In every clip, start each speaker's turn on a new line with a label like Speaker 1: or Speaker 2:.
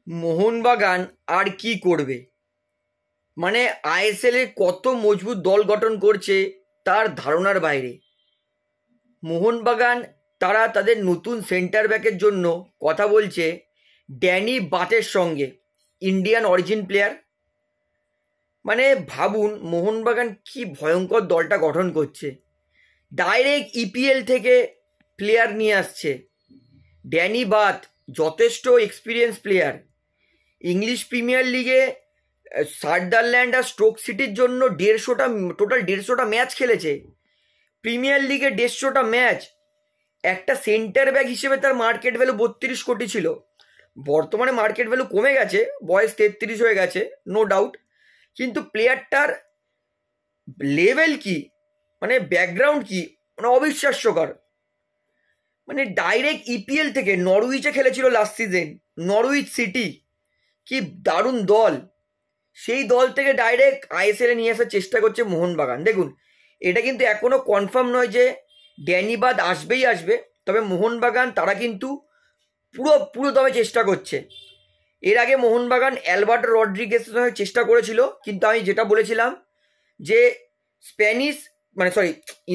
Speaker 1: মোহনবাগান আর কি করবে? মানে আইএসএল এ কত মজবুত দল গঠন করছে তার ধারণার বাইরে। মোহনবাগান তারা তাদের নতুন সেন্টার ব্যাকের জন্য কথা বলছে ড্যানি বাতের সঙ্গে, ইন্ডিয়ান অরিজিন প্লেয়ার। মানে ভাবুন মোহনবাগান কি ভয়ঙ্কর দলটা গঠন করছে। ডাইরেক্ট ইপিএল থেকে প্লেয়ার নিয়ে আসছে। ড্যানি বাত যথেষ্ট এক্সপিরিয়েন্স প্লেয়ার। ইংলিশ প্রিমিয়ার লিগে সাদারল্যান্ড আর স্টোক সিটির জন্য টোটাল 150টা ম্যাচ খেলেছে। প্রিমিয়ার লিগে 150টা ম্যাচ। একটা সেন্টার ব্যাক হিসেবে তার মার্কেট ভ্যালু 32 কোটি ছিল। বর্তমানে মার্কেট ভ্যালু কমে গেছে, বয়স 33 হয়ে গেছে, নো ডাউট। কিন্তু প্লেয়ারটার লেভেল কি, মানে ব্যাকগ্রাউন্ড কি, মানে অবিশ্বাস্যকর। মানে ডাইরেক্ট ইপিএল থেকে নরউইচে খেলেছিল লাস্ট সিজন, নরউইচ সিটি, কি দারুণ দল। সেই দল থেকে ডাইরেক্ট আইএসএল এ নিয়ে আসার চেষ্টা করছে মোহনবাগান। দেখুন, এটা কিন্তু এখনো কনফার্ম নয় যে ড্যানি বাদ আসবেই আসবে, তবে মোহনবাগান তারা কিন্তু পুরো দমে চেষ্টা করছে। এর আগে মোহনবাগান অ্যালবার্টো রড্রিগেজের সঙ্গে চেষ্টা করেছিল, কিন্তু আমি যেটা বলেছিলাম যে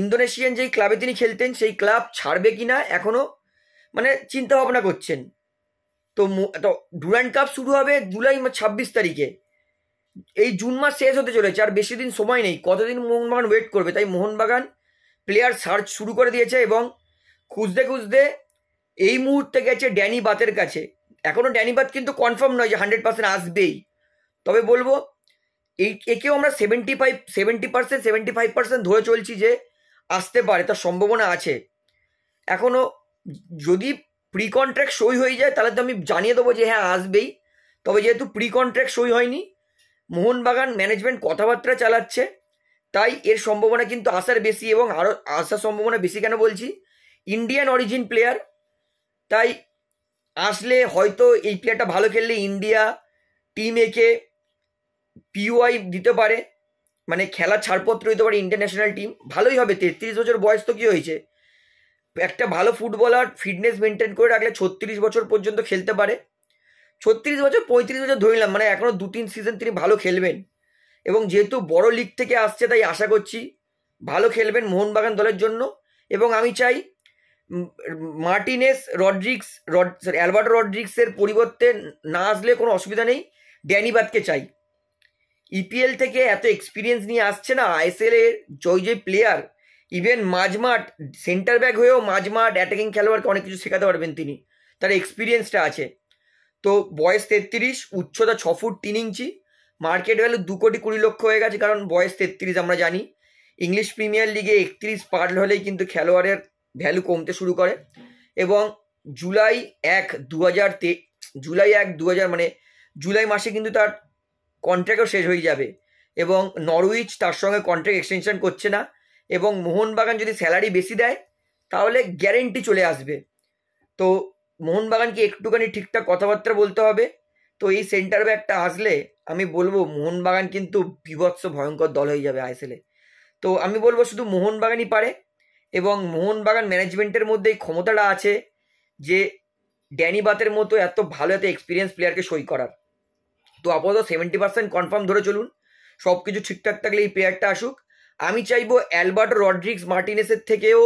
Speaker 1: ইন্দোনেশিয়ান যেই ক্লাবে তিনি খেলতেন সেই ক্লাব ছাড়বে কিনা এখনো মানে চিন্তা ভাবনা করছেন। তো ডুরান্ড কাপ শুরু হবে জুলাই 26 তারিখে। এই জুন মাস শেষ হতে চলেছে, আর বেশি দিন সময় নেই। কতদিন মোহনবাগান ওয়েট করবে? তাই মোহনবাগান প্লেয়ার সার্চ শুরু করে দিয়েছে এবং খুঁজতে খুঁজতে এই মুহূর্তে গেছে ড্যানি বাতের কাছে। এখনো ড্যানি বাত কিন্তু কনফার্ম নয় যে 100% আসবেই, তবে বলবো একেও আমরা 75% ধরে চলছি যে আসতে পারে, তার সম্ভাবনা আছে। এখনো যদি প্রি কন্ট্রাক্ট সই হয়ে যায় তাহলে তো আমি জানিয়ে দেবো যে হ্যাঁ আসবেই। তবে যেহেতু প্রি কন্ট্রাক্ট সই হয়নি, মোহনবাগান ম্যানেজমেন্ট কথাবার্তা চালাচ্ছে, তাই এর সম্ভাবনা কিন্তু আসার বেশি। এবং আরও আসার সম্ভাবনা বেশি কেন বলছি, ইন্ডিয়ান অরিজিন প্লেয়ার, তাই আসলে হয়তো এই প্লেয়ারটা ভালো খেললে ইন্ডিয়া টিম একে পিওআই দিতে পারে, মানে খেলার ছাড়পত্র দিতে পারে ইন্টারন্যাশনাল টিম। ভালোই হবে, 33 বছর বয়স তো কি হয়েছে। একটা ভালো ফুটবলার ফিটনেস মেনটেন করে রাখলে 36 বছর পর্যন্ত খেলতে পারে। 36 বছর 35 বছর ধরলাম, মানে এখনো 2-3 সিজন তিনি ভালো খেলবেন। এবং যেহেতু বড় লিগ থেকে আসছে তাই আশা করছি ভালো খেলবেন মোহনবাগান দলের জন্য। এবং আমি চাই অ্যালবার্টো রড্রিগসের পরিবর্তে না আসলে কোনো অসুবিধা নেই, ড্যানি বাতকে চাই। ইপিএল থেকে এত এক্সপিরিয়েন্স নিয়ে আসছে না আইএসএল এর জয় প্লেয়ার, ইভেন মাঝমাঠ সেন্টার ব্যাক হয়েও মাঝমাঠ অ্যাটাকিং খেলোয়াড়কে অনেক কিছু শেখাতে পারবেন তিনি, তার এক্সপিরিয়েন্সটা আছে। তো বয়স 33, উচ্চতা 6 ফুট 3 ইঞ্চি, মার্কেট ভ্যালু 2,20,00,000 হয়ে গেছে, কারণ বয়স 33 আমরা জানি। ইংলিশ প্রিমিয়ার লিগে 31 পার হলেই কিন্তু খেলোয়াড়ের ভ্যালু কমতে শুরু করে। এবং জুলাই 1, 2000 মানে জুলাই মাসে কিন্তু তার কন্ট্রাক্টও শেষ হয়ে যাবে। এবং নরউইচ তার সঙ্গে কন্ট্রাক্ট এক্সটেনশন করছে না। এবং মোহনবাগান যদি স্যালারি বেশি দেয় তাহলে গ্যারেন্টি চলে আসবে। তো মোহনবাগানকে একটুখানি ঠিকঠাক কথাবার্তা বলতে হবে। তো এই সেন্টার ব্যাকটা আসলে আমি বলবো মোহনবাগান কিন্তু বিভৎস ভয়ঙ্কর দল হয়ে যাবে আইএসএলে। তো আমি বলবো শুধু মোহনবাগানই পারে, এবং মোহনবাগান ম্যানেজমেন্টের মধ্যে এই ক্ষমতাটা আছে যে ড্যানি বাতের মতো এত ভালো এত এক্সপিরিয়েন্স প্লেয়ারকে সই করার। তো আপাতত 70% কনফার্ম ধরে চলুন, সব কিছু ঠিকঠাক থাকলে এই প্লেয়ারটা আসুক। আমি চাইবো অ্যালবার্টো রড্রিগস মার্টিনেসের থেকেও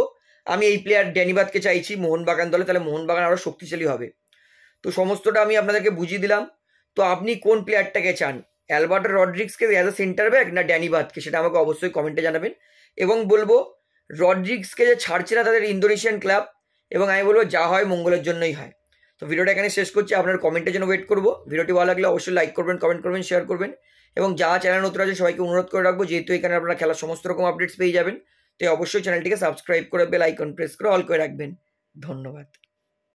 Speaker 1: আমি এই প্লেয়ার ড্যানি বাতকে চাইছি মোহনবাগান দলে, তাহলে মোহনবাগান আরও শক্তিশালী হবে। তো সমস্তটা আমি আপনাদেরকে বুঝিয়ে দিলাম। তো আপনি কোন প্লেয়ারটাকে চান, অ্যালবার্টো রড্রিগসকে অ্যাজ এ সেন্টার ব্যাক না ড্যানি বাতকে, সেটা আমাকে অবশ্যই কমেন্টে জানাবেন। এবং বলবো রড্রিগসকে যে ছাড়ছে না তাদের ইন্দোনেশিয়ান ক্লাব, এবং আমি বলবো যা হয় মঙ্গলের জন্যই হয়। তো ভিডিওটা এখানে শেষ করছি, আপনার কমেন্টের জন্য ওয়েট করবো। ভিডিওটি ভালো লাগলে অবশ্যই লাইক করবেন, কমেন্ট করবেন, শেয়ার করবেন। এবং যা চ্যানেল নতুন আছে সবাইকে অনুরোধ করে রাখবো, যেহেতু এখানে আপনারা খেলার সমস্ত রকম আপডেটস পেয়ে যাবেন, তো অবশ্যই চ্যানেলটিকে সাবস্ক্রাইব করে বেল আইকন প্রেস করে অল করে রাখবেন। ধন্যবাদ।